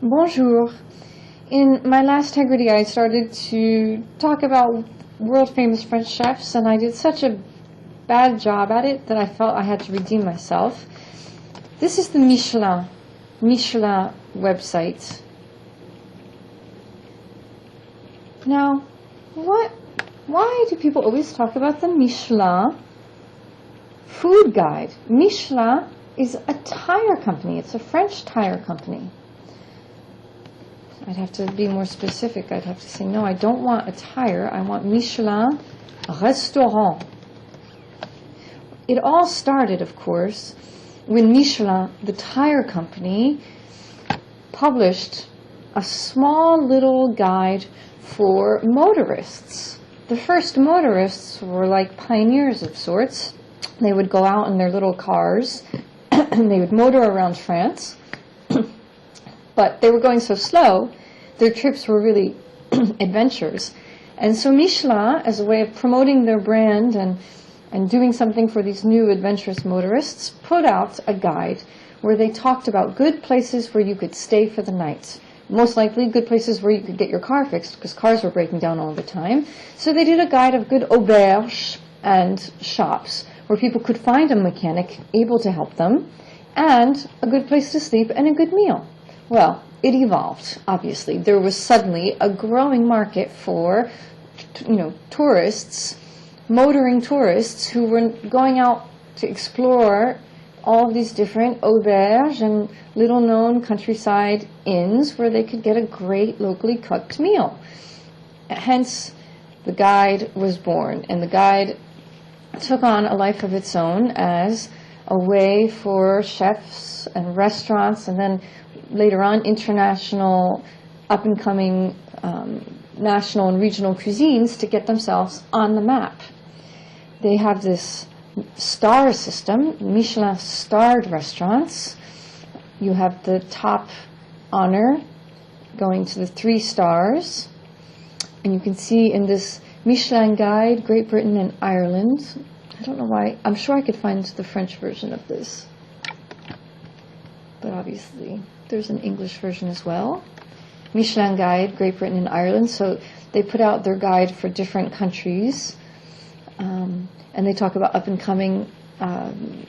Bonjour. In my last Tegrity, I started to talk about world-famous French chefs, and I did such a bad job at it that I felt I had to redeem myself. This is the Michelin website. Now, why do people always talk about the Michelin food guide? Michelin is a tire company. It's a French tire company. I'd have to be more specific. I'd have to say, no, I don't want a tire. I want Michelin restaurant. It all started, of course, when Michelin, the tire company, published a small little guide for motorists. The first motorists were like pioneers of sorts. They would go out in their little cars and they would motor around France. But they were going so slow, their trips were really adventures. And so Michelin, as a way of promoting their brand and doing something for these new adventurous motorists, put out a guide where they talked about good places where you could stay for the night. Most likely good places where you could get your car fixed, because cars were breaking down all the time. So they did a guide of good auberges and shops where people could find a mechanic able to help them, and a good place to sleep and a good meal. Well, it evolved, obviously. There was suddenly a growing market for, tourists, motoring tourists who were going out to explore all of these different auberges and little-known countryside inns where they could get a great locally cooked meal. Hence, the guide was born, and the guide took on a life of its own as a way for chefs and restaurants, and then later on international, up-and-coming national and regional cuisines to get themselves on the map. They have this star system, Michelin starred restaurants. You have the top honor going to the 3 stars. And you can see in this Michelin guide, Great Britain and Ireland. I don't know why. I'm sure I could find the French version of this. But obviously, there's an English version as well. Michelin guide, Great Britain and Ireland. So they put out their guide for different countries. And they talk about up-and-coming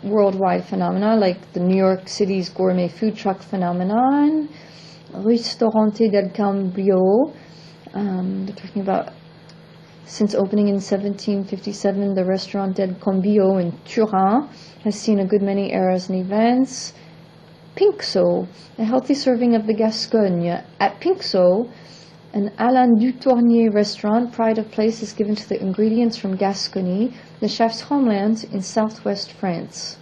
worldwide phenomena, like the New York City's gourmet food truck phenomenon, Ristorante del Cambio. They're talking about, since opening in 1757, the Restaurant del Cambio in Turin has seen a good many eras and events. Pinkso, a healthy serving of the Gascogne. At Pinkso, an Alain Dutournier restaurant, pride of place is given to the ingredients from Gascony, the chef's homeland in southwest France.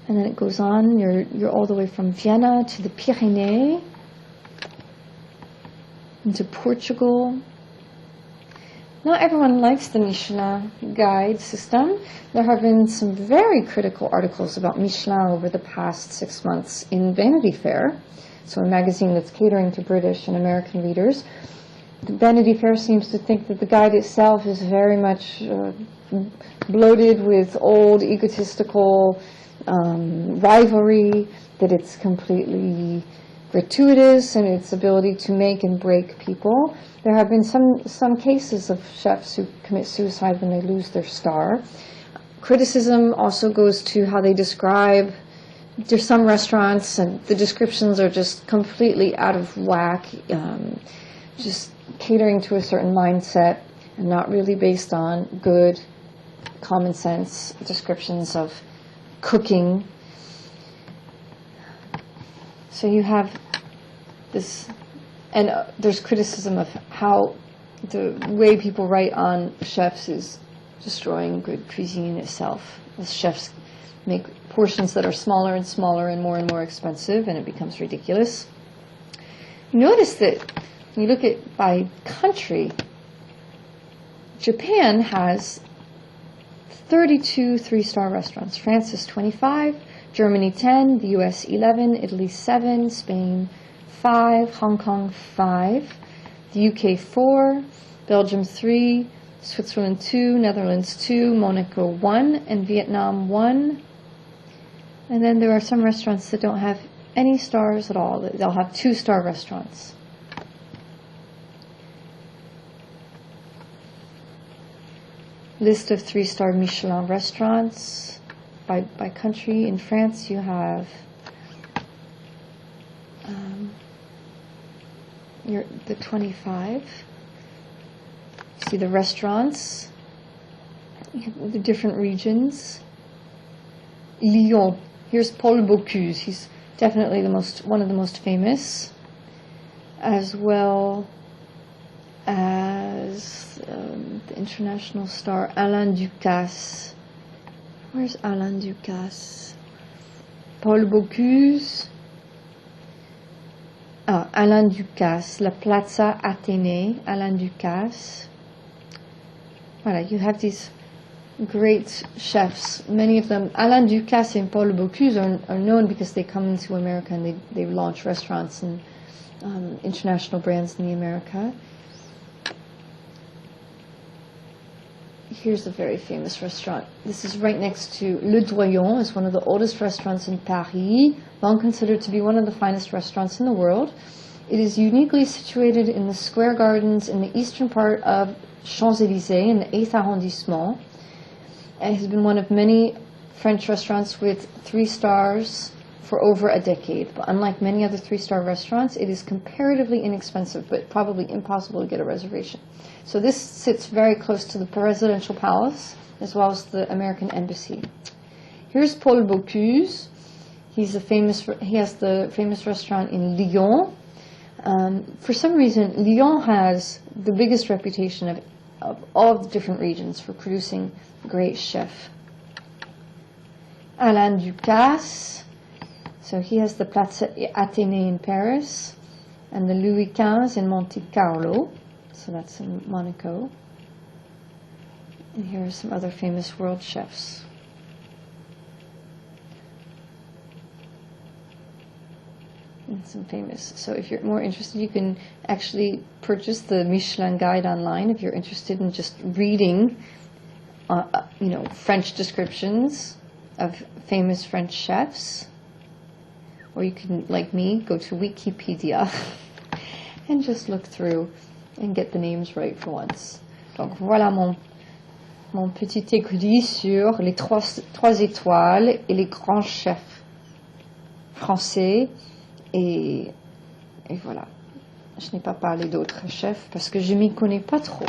And then it goes on, you're all the way from Vienna to the Pyrenees, into Portugal. Not everyone likes the Michelin guide system. There have been some very critical articles about Michelin over the past 6 months in Vanity Fair, so a magazine that's catering to British and American readers. Vanity Fair seems to think that the guide itself is very much bloated with old egotistical rivalry, that it's completely gratuitous in its ability to make and break people. There have been some cases of chefs who commit suicide when they lose their star. Criticism also goes to how they describe. There's some restaurants and the descriptions are just completely out of whack, just catering to a certain mindset and not really based on good, common sense descriptions of cooking. So you have this, and there's criticism of how the way people write on chefs is destroying good cuisine itself. The chefs make portions that are smaller and smaller and more expensive, and it becomes ridiculous. Notice that when you look at by country, Japan has 32 3-star restaurants. France has 25, Germany 10, the US 11, Italy 7, Spain 5, Hong Kong 5, the UK 4, Belgium 3, Switzerland 2, Netherlands 2, Monaco 1, and Vietnam 1. And then there are some restaurants that don't have any stars at all. They'll have 2-star restaurants. List of 3-star Michelin restaurants by country. In France, you have the 25. You see the restaurants. You have the different regions. Lyon. Here's Paul Bocuse. He's definitely one of the most famous, as well as the international star Alain Ducasse. Where's Alain Ducasse? Paul Bocuse. Alain Ducasse, La Plaza Athénée, Alain Ducasse. Voilà, you have these great chefs. Many of them, Alain Ducasse and Paul Bocuse, are known because they come into America and they launch restaurants and international brands in the America. Here's a very famous restaurant. This is right next to Le Doyon. It's one of the oldest restaurants in Paris, long considered to be one of the finest restaurants in the world. It is uniquely situated in the square gardens in the eastern part of Champs-Élysées in the 8th arrondissement. It has been one of many French restaurants with 3 stars for over a decade. But unlike many other 3-star restaurants, it is comparatively inexpensive, but probably impossible to get a reservation. So this sits very close to the presidential palace, as well as the American embassy. Here's Paul Bocuse. He has the famous restaurant in Lyon. For some reason, Lyon has the biggest reputation of all the different regions for producing great chefs. Alain Ducasse. So he has the Plaza Athénée in Paris and the Louis XV in Monte Carlo. So that's in Monaco. And here are some other famous world chefs. And some famous. So if you're more interested, you can actually purchase the Michelin Guide online if you're interested in just reading, French descriptions of famous French chefs. Or you can, like me, go to Wikipedia and just look through and get the names right for once. Donc voilà mon petit écrit sur les trois étoiles et les grands chefs français. Et voilà. Je n'ai pas parlé d'autres chefs parce que je m'y connais pas trop.